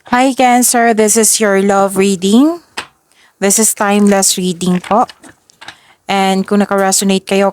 Hi Cancer, this is your love reading. This is timeless reading po. And kung naka-resonate kayo,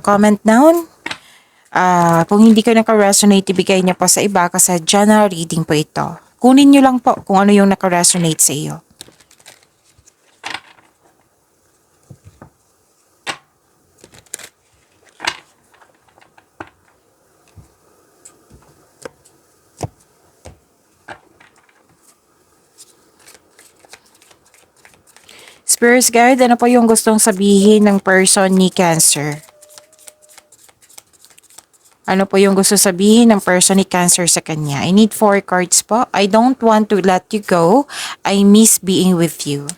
comment down. Kung hindi kayo naka-resonate, ibigay niyo po sa iba kasi general reading po ito. Kunin niyo lang po kung ano yung naka-resonate sa iyo. Spirit Guide, ano po yung gustong sabihin ng person ni Cancer? Ano po yung gusto sabihin ng person ni Cancer sa kanya? I need 4 cards po. I don't want to let you go. I miss being with you.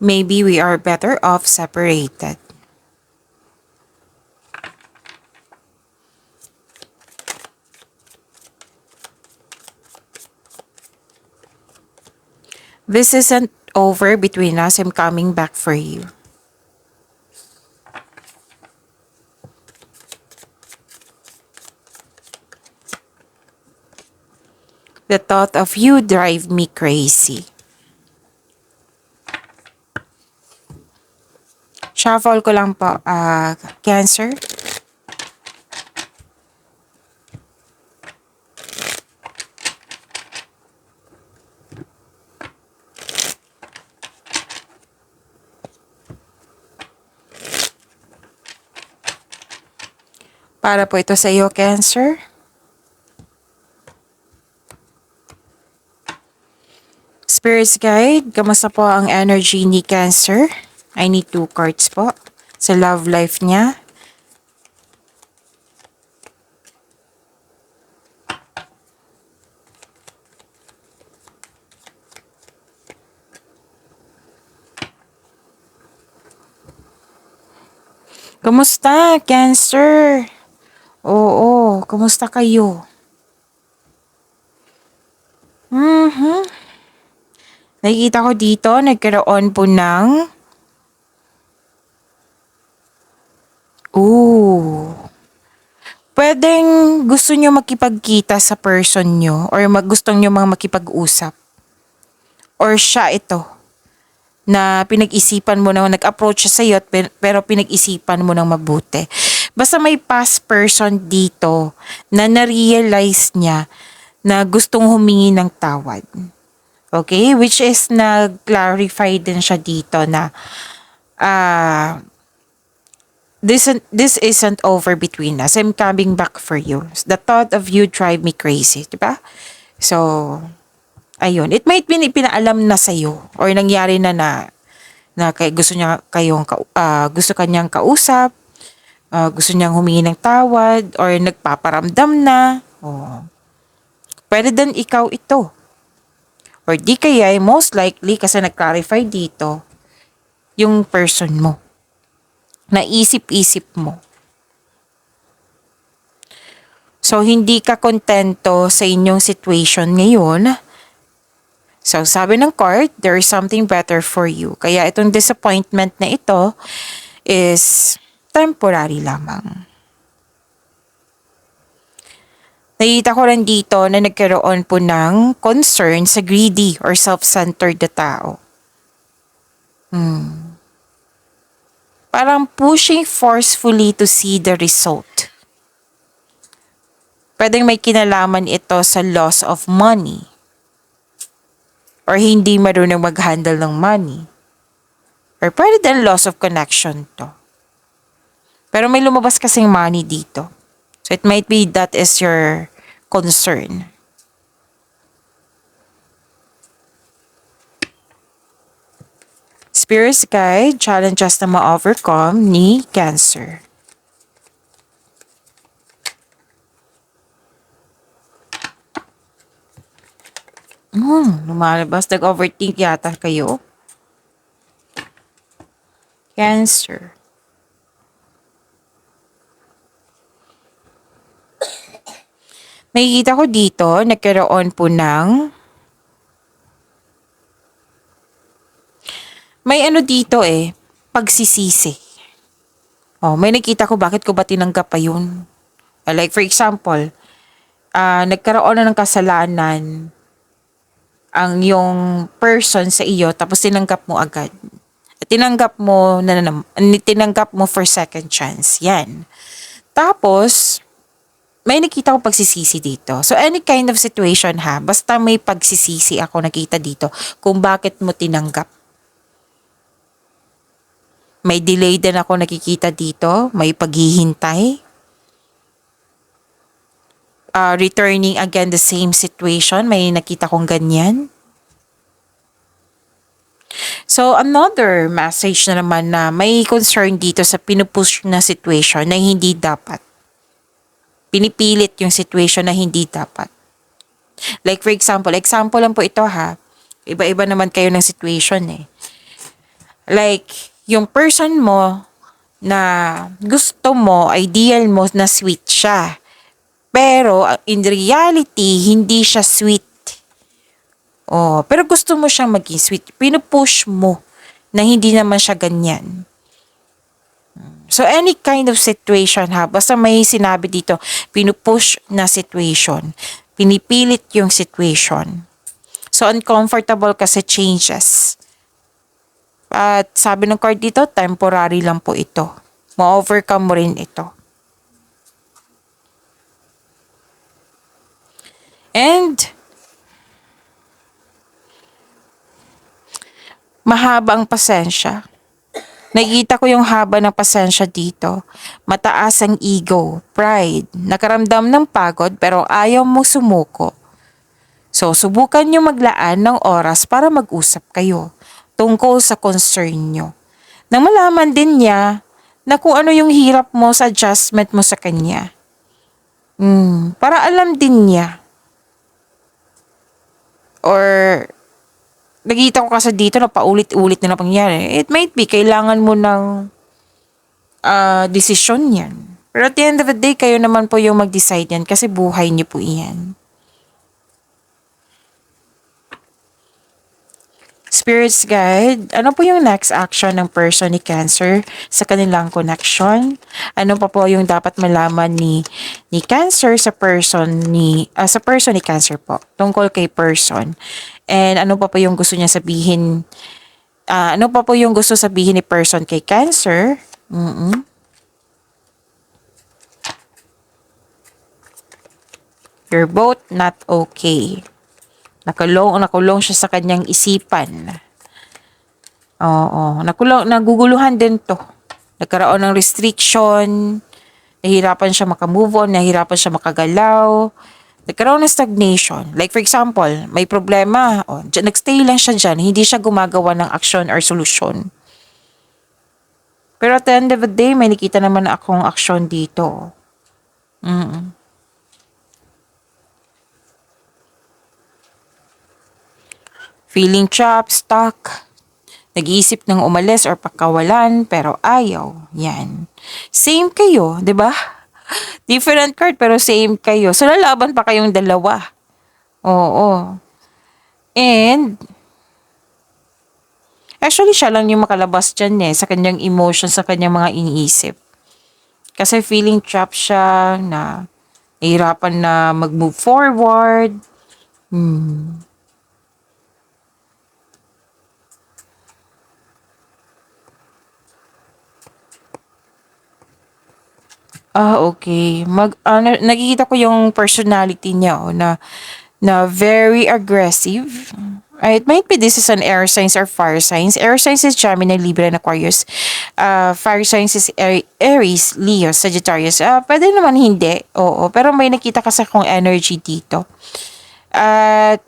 Maybe we are better off separated. This isn't over between us. I'm coming back for you. The thought of you drive me crazy. Shuffle ko lang po, Cancer. Para po ito sa iyo, Cancer. Spirit's Guide, kamusta po ang energy ni Cancer? I need 2 cards po. Sa love life niya. Kamusta, Cancer? Oo, kamusta kayo? Nakikita ko dito, nagkaroon po ng pwedeng gusto nyo makipagkita sa person nyo or gusto nyo mga makipag-usap. Or siya ito na pinag-isipan mo na nag-approach siya sa'yo pero pinag-isipan mo ng mabuti. Basta may past person dito na na-realize niya na gustong humingi ng tawad. Okay? Which is nag-clarify din siya dito na this isn't over between us. I'm coming back for you. The thought of you drive me crazy. Diba? So, ayun. It might be pinaalam na sa'yo or nangyari na gusto niya gusto kanyang kausap, gusto niyang humingi ng tawad or nagpaparamdam na. Oh. Pwede din ikaw ito. Or di kaya, most likely, kasi nag-clarify dito, yung person mo. Naisip-isip mo. So, hindi ka kontento sa inyong situation ngayon. So, sabi ng card, there is something better for you. Kaya itong disappointment na ito is temporary lamang. Nakita ko rin dito na nagkaroon po ng concern sa greedy or self-centered na tao. Parang pushing forcefully to see the result. Pwedeng may kinalaman ito sa loss of money. Or hindi marunong mag-handle ng money. Or pwede din loss of connection to. Pero may lumabas kasing money dito. So it might be that is your concern. Spirit's Guide, challenges na ma-overcome ni Cancer. Lumalabas. Nag-overthink yata kayo. Cancer. Nakikita ko dito, nagkaroon po ng may ano dito pagsisisi. Oh, may nakita ko, bakit ko ba tinanggap pa yun? Like for example, nagkaroon na ng kasalanan ang yung person sa iyo, tapos tinanggap mo agad. Tinanggap mo for second chance. Yan. Tapos, may nakita ko pagsisisi dito. So, any kind of situation ha, basta may pagsisisi ako nakita dito kung bakit mo tinanggap. May delay din ako nakikita dito, may paghihintay. Returning again the same situation, may nakita kong ganyan. So, another message na naman na may concern dito sa pinupush na situation na hindi dapat. Pinipilit yung situation na hindi dapat. Like for example lang po ito ha. Iba-iba naman kayo ng situation eh. Like, yung person mo na gusto mo, ideal mo na sweet siya. Pero in reality, hindi siya sweet. Oh, pero gusto mo siyang maging sweet. Pinupush mo na hindi naman siya ganyan. So, any kind of situation ha, basta may sinabi dito, pinupush na situation. Pinipilit yung situation. So, uncomfortable kasi changes. At sabi ng card dito, temporary lang po ito. Ma-overcome mo rin ito. And, mahaba ang pasensya. Nakikita ko yung haba ng pasensya dito. Mataas ang ego, pride, nakaramdam ng pagod pero ayaw mo sumuko. So, subukan nyo maglaan ng oras para mag-usap kayo tungkol sa concern nyo. Nang malaman din niya na kung ano yung hirap mo sa adjustment mo sa kanya. Para alam din niya. Or nakita ko kasi dito na paulit-ulit na pangyayari. It might be, kailangan mo ng desisyon yan. Pero at the end of the day, kayo naman po yung mag-decide yan kasi buhay niyo po yan. Spirits guide, ano po yung next action ng person ni Cancer sa kanilang connection? Ano pa po yung dapat malaman ni Cancer sa person ni Cancer po, tungkol kay person? And ano pa po yung gusto niya sabihin? Ano pa po yung gusto sabihin ni person kay Cancer? You're both not okay. Nakulong siya sa kanyang isipan. Oo, naguguluhan din to. Nagkaroon ng restriction, nahihirapan siya makamove on, nahihirapan siya makagalaw, nagkaroon ng stagnation. Like for example, may problema, nagstay lang siya dyan, hindi siya gumagawa ng action or solution. Pero at the end of the day, may nakita naman akong action dito. Feeling trapped, stuck, nag-iisip ng umalis or pagkawalan, pero ayaw. Yan. Same kayo, di ba? Different card, pero same kayo. So, lalaban pa kayong dalawa. Oo. And, actually, siya lang yung makalabas dyan sa kanyang emotions, sa kanyang mga iniisip. Kasi feeling trapped siya na nahihirapan na mag-move forward. Okay. Nakikita ko yung personality niya na very aggressive. It might be this is an air signs or fire signs. Air signs is Gemini, Libra, and Aquarius. Fire signs is Aries, Leo, Sagittarius. Pwede naman hindi. Oo. Pero may nakita kasi akong energy dito. At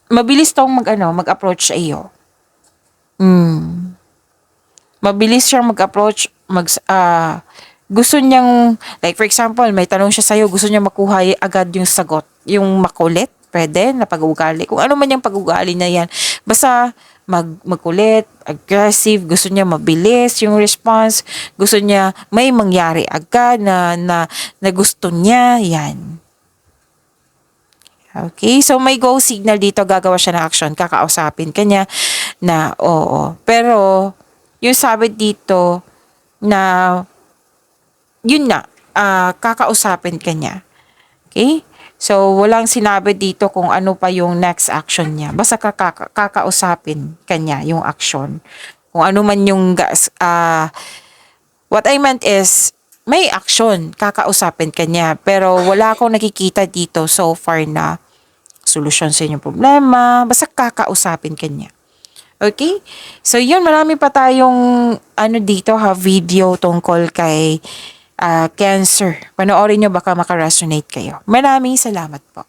mabilis tong mag-approach sa iyo. Mabilis siyang mag-approach, gusto niyang, like for example, may tanong siya sa'yo, gusto niya makuha agad yung sagot. Yung makulit, pwede, na pag-ugali. Kung ano man yung pag-ugali na yan. Basta, makulit, aggressive, gusto niya mabilis yung response, gusto niya may mangyari agad na gusto niya, yan. Okay, so may go signal dito, gagawa siya ng action, kakausapin kanya na oo. Pero, yung sabi dito, na yun na, kakausapin ka niya. Okay? So, walang sinabi dito kung ano pa yung next action niya. Basta kakausapin ka niya yung action. Kung ano man yung, what I meant is, may action, kakausapin ka niya. Pero wala akong nakikita dito so far na solusyon sa inyong problema. Basta kakausapin ka niya. Okay? So, yun, marami pa tayong dito video tungkol kay Cancer. Panoorin nyo, baka makaresonate kayo. Maraming salamat po.